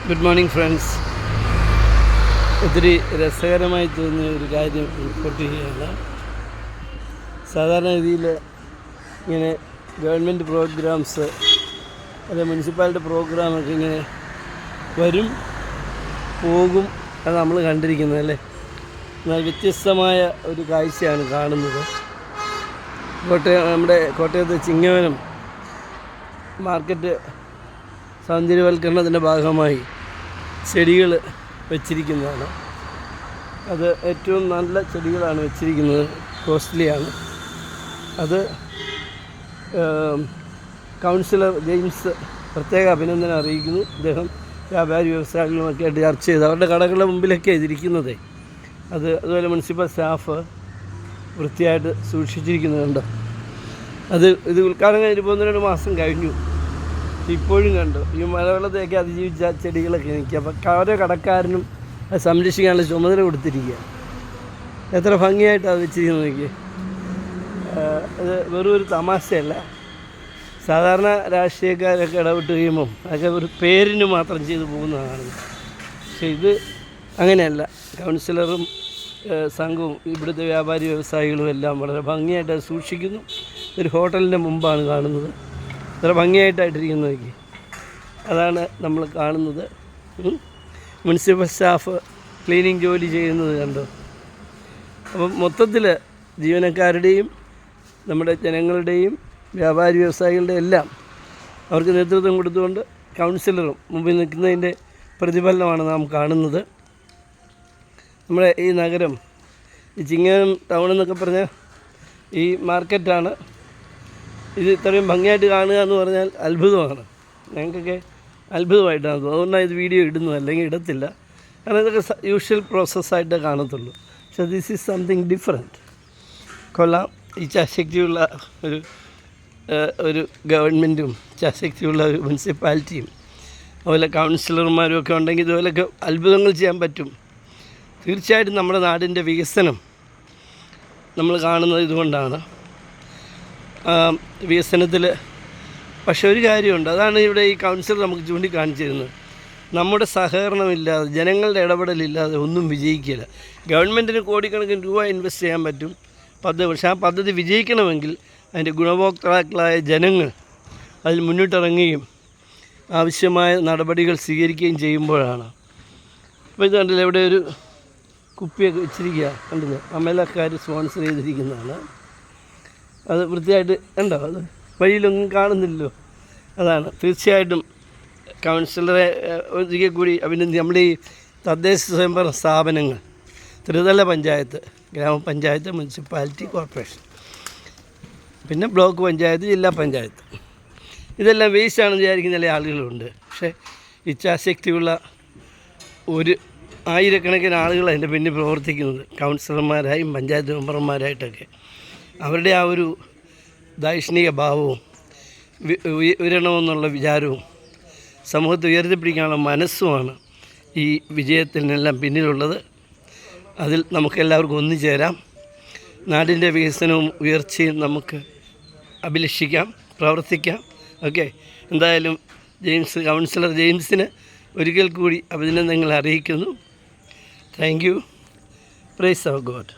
Good morning friends. ഒത്തിരി രസകരമായി തോന്നിയ ഒരു കാര്യം റിപ്പോർട്ട് ചെയ്യുകയാണ്. സാധാരണ രീതിയിൽ ഇങ്ങനെ ഗവൺമെൻറ് പ്രോഗ്രാംസ് അല്ലെ മുനിസിപ്പാലിറ്റി പ്രോഗ്രാമൊക്കെ ഇങ്ങനെ വരും പോകും, അത് നമ്മൾ കണ്ടിരിക്കുന്നത് അല്ലേ. എന്നാൽ വ്യത്യസ്തമായ ഒരു കാഴ്ചയാണ് കാണുന്നത്. നമ്മുടെ കോട്ടയത്ത് ചിങ്ങവനം മാർക്കറ്റ് സൗന്ദര്യവൽക്കരണത്തിൻ്റെ ഭാഗമായി ചെടികൾ വെച്ചിരിക്കുന്നതാണ്. അത് ഏറ്റവും നല്ല ചെടികളാണ് വെച്ചിരിക്കുന്നത്, കോസ്റ്റ്ലിയാണ്. അത് കൗൺസിലർ ജെയിംസ് പ്രത്യേക അഭിനന്ദനം അറിയിക്കുന്നു. അദ്ദേഹം വ്യാപാരി വ്യവസായികളുമൊക്കെ ആയിട്ട് ചർച്ച ചെയ്ത് അവരുടെ കടകളുടെ മുമ്പിലൊക്കെ ഇതിരിക്കുന്നത്. അതുപോലെ മുനിസിപ്പൽ സ്റ്റാഫ് വൃത്തിയായിട്ട് സൂക്ഷിച്ചിരിക്കുന്നുണ്ട്. ഇത് ഉദ്ഘാടനം കഴിഞ്ഞിപ്പോൾ 1-2 മാസം കഴിഞ്ഞു. ഇപ്പോഴും കണ്ടു ഈ മലവെള്ളത്തെയൊക്കെ അതിജീവിച്ച ചെടികളൊക്കെ നിൽക്കുക. അപ്പോൾ ഓരോ കടക്കാരനും അത് സംരക്ഷിക്കാനുള്ള ചുമതല കൊടുത്തിരിക്കുക. എത്ര ഭംഗിയായിട്ട് അത് വെച്ചിരിക്കുന്നത് നോക്കി. അത് വെറും ഒരു തമാശയല്ല. സാധാരണ രാഷ്ട്രീയക്കാരൊക്കെ ഇടപെട്ട് കഴിയുമ്പം അതൊക്കെ ഒരു പേരിന് മാത്രം ചെയ്തു പോകുന്നതാണ്. പക്ഷേ ഇത് അങ്ങനെയല്ല. കൗൺസിലറും സംഘവും ഇവിടുത്തെ വ്യാപാരി വ്യവസായികളും എല്ലാം വളരെ ഭംഗിയായിട്ട് അത് സൂക്ഷിക്കുന്നു. ഒരു ഹോട്ടലിൻ്റെ മുമ്പാണ് കാണുന്നത്. അത്ര ഭംഗിയായിട്ടായിട്ടിരിക്കുന്നതൊക്കെ അതാണ് നമ്മൾ കാണുന്നത്. മുനിസിപ്പൽ സ്റ്റാഫ് ക്ലീനിങ് ജോലി ചെയ്യുന്നത് കണ്ടോ. അപ്പം മൊത്തത്തിൽ ജീവനക്കാരുടെയും നമ്മുടെ ജനങ്ങളുടെയും വ്യാപാരി വ്യവസായികളുടെ എല്ലാം അവർക്ക് നേതൃത്വം കൊടുത്തുകൊണ്ട് കൗൺസിലറും മുമ്പിൽ നിൽക്കുന്നതിൻ്റെ പ്രതിഫലനമാണ് നാം കാണുന്നത്. നമ്മുടെ ഈ നഗരം, ഈ ചിങ്ങവനം ടൗൺ എന്നൊക്കെ പറഞ്ഞാൽ ഈ മാർക്കറ്റാണ്. ഇത് ഇത്രയും ഭംഗിയായിട്ട് കാണുക എന്ന് പറഞ്ഞാൽ അത്ഭുതമാണ്. ഞങ്ങൾക്കൊക്കെ അത്ഭുതമായിട്ടാണ് തോന്നുന്നത്. അതുകൊണ്ടാണ് ഇത് വീഡിയോ ഇടുന്നത്, അല്ലെങ്കിൽ ഇടത്തില്ല. കാരണം ഇതൊക്കെ യൂഷ്വൽ പ്രോസസ്സായിട്ടേ കാണത്തുള്ളൂ. പക്ഷേ ദിസ് ഈസ് സംതിങ് ഡിഫറെൻറ്റ്. കൊള്ളാം. ഇച്ഛാശക്തിയുള്ള ഒരു ഗവൺമെൻറ്റും ഇച്ഛാശക്തിയുള്ള ഒരു മുനിസിപ്പാലിറ്റിയും അതുപോലെ കൗൺസിലർമാരും ഒക്കെ ഉണ്ടെങ്കിൽ ഇതുപോലെയൊക്കെ അത്ഭുതങ്ങൾ ചെയ്യാൻ പറ്റും. തീർച്ചയായിട്ടും നമ്മുടെ നാടിൻ്റെ വികസനം നമ്മൾ കാണുന്നത് ഇതുകൊണ്ടാണ്. വികസനത്തിൽ പക്ഷേ ഒരു കാര്യമുണ്ട്, അതാണ് ഇവിടെ ഈ കൗൺസിലർ നമുക്ക് ചൂണ്ടിക്കാണിച്ചിരുന്നത്. നമ്മുടെ സഹകരണമില്ലാതെ, ജനങ്ങളുടെ ഇടപെടലില്ലാതെ ഒന്നും വിജയിക്കില്ല. ഗവൺമെൻറ്റിന് കോടിക്കണക്കിന് രൂപ ഇൻവെസ്റ്റ് ചെയ്യാൻ പറ്റും പക്ഷേ ആ പദ്ധതി വിജയിക്കണമെങ്കിൽ അതിൻ്റെ ഗുണഭോക്താക്കളായ ജനങ്ങൾ അതിൽ മുന്നിട്ടിറങ്ങുകയും ആവശ്യമായ നടപടികൾ സ്വീകരിക്കുകയും ചെയ്യുമ്പോഴാണ്. അപ്പോൾ ഇത് കണ്ടില്ല, ഇവിടെ ഒരു കുപ്പിയൊക്കെ വെച്ചിരിക്കുക കണ്ടില്ല. അമലക്കാർ സ്പോൺസർ ചെയ്തിരിക്കുന്നതാണ്. അത് വൃത്തിയായിട്ട് ഉണ്ടോ, അത് വഴിയിലൊന്നും കാണുന്നില്ലല്ലോ. അതാണ് തീർച്ചയായിട്ടും കൗൺസിലറെ ഒരിക്കൽ കൂടി അഭിനന്ദി. നമ്മുടെ ഈ തദ്ദേശ സ്വയംഭരണ സ്ഥാപനങ്ങൾ, ത്രിതല പഞ്ചായത്ത്, ഗ്രാമപഞ്ചായത്ത്, മുനിസിപ്പാലിറ്റി, കോർപ്പറേഷൻ, പിന്നെ ബ്ലോക്ക് പഞ്ചായത്ത്, ജില്ലാ പഞ്ചായത്ത്, ഇതെല്ലാം വേസ്റ്റാണെന്ന് വിചാരിക്കുന്ന ചില ആളുകളുണ്ട്. പക്ഷേ ഇച്ഛാശക്തിയുള്ള ഒരു ആയിരക്കണക്കിന് ആളുകൾ അതിൻ്റെ പിന്നിൽ പ്രവർത്തിക്കുന്നത്, കൗൺസിലർമാരായും പഞ്ചായത്ത് മെമ്പർമാരായിട്ടൊക്കെ. അവരുടെ ആ ഒരു ദാർശനിക ഭാവവും ഉയരണമെന്നുള്ള വിചാരവും സമൂഹത്തെ ഉയർത്തിപ്പിടിക്കാനുള്ള മനസ്സുമാണ് ഈ വിജയത്തിനെല്ലാം പിന്നിലുള്ളത്. അതിൽ നമുക്കെല്ലാവർക്കും ഒന്നുചേരാം. നാടിൻ്റെ വികസനവും ഉയർച്ചയും നമുക്ക് അഭിലഷിക്കാം, പ്രവർത്തിക്കാം. ഓക്കെ, എന്തായാലും കൗൺസിലർ ജെയിംസിന് ഒരിക്കൽ കൂടി അഭിനന്ദനങ്ങൾ അറിയിക്കുന്നു. Thank you. Praise our God.